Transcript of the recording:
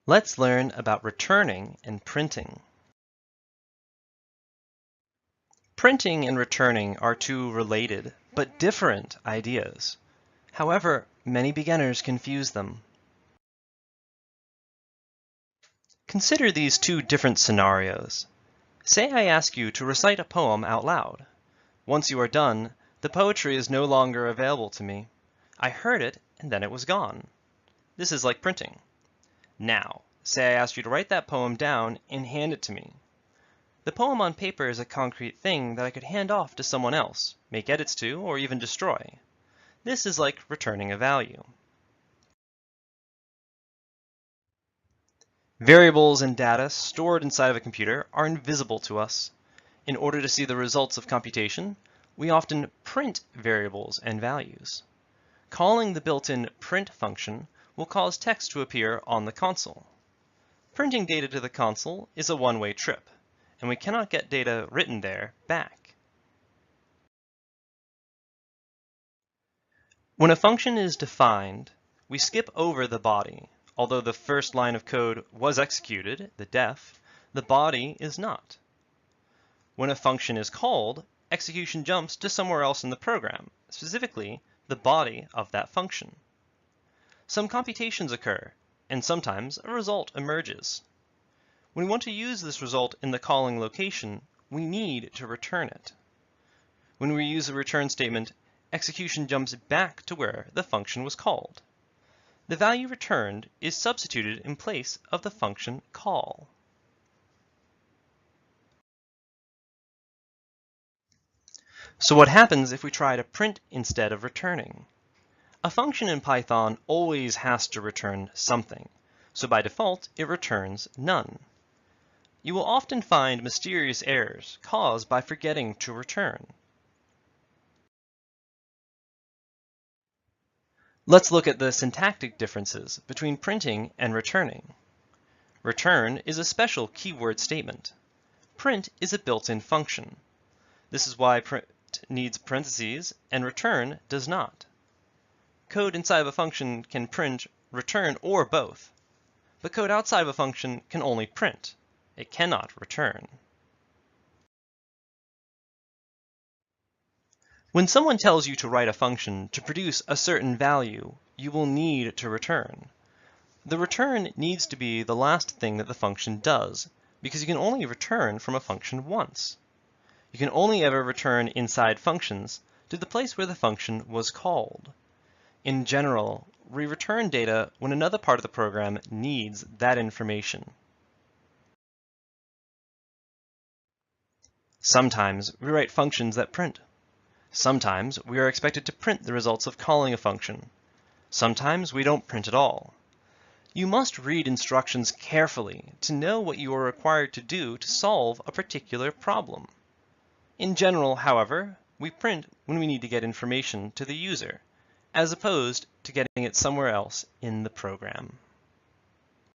Let's learn about returning and printing. Printing and returning are two related but different ideas. However, many beginners confuse them. Consider these two different scenarios. Say I ask you to recite a poem out loud. Once you are done, the poetry is no longer available to me. I heard it and then it was gone. This is like printing. Now, say I asked you to write that poem down and hand it to me. The poem on paper is a concrete thing that I could hand off to someone else, make edits to, or even destroy. This is like returning a value. Variables and data stored inside of a computer are invisible to us. In order to see the results of computation, we often print variables and values. Calling the built-in print function will cause text to appear on the console. Printing data to the console is a one-way trip, and we cannot get data written there back. When a function is defined, we skip over the body. Although the first line of code was executed, the def, the body is not. When a function is called, execution jumps to somewhere else in the program, specifically the body of that function. Some computations occur, and sometimes a result emerges. When we want to use this result in the calling location, we need to return it. When we use a return statement, execution jumps back to where the function was called. The value returned is substituted in place of the function call. So what happens if we try to print instead of returning? A function in Python always has to return something, so by default it returns none. You will often find mysterious errors caused by forgetting to return. Let's look at the syntactic differences between printing and returning. Return is a special keyword statement. Print is a built-in function. This is why print needs parentheses and return does not. Code inside of a function can print, return, or both. But code outside of a function can only print. It cannot return. When someone tells you to write a function to produce a certain value, you will need to return. The return needs to be the last thing that the function does, because you can only return from a function once. You can only ever return inside functions to the place where the function was called. In general, we return data when another part of the program needs that information. Sometimes we write functions that print. Sometimes we are expected to print the results of calling a function. Sometimes we don't print at all. You must read instructions carefully to know what you are required to do to solve a particular problem. In general, however, we print when we need to get information to the user, as opposed to getting it somewhere else in the program.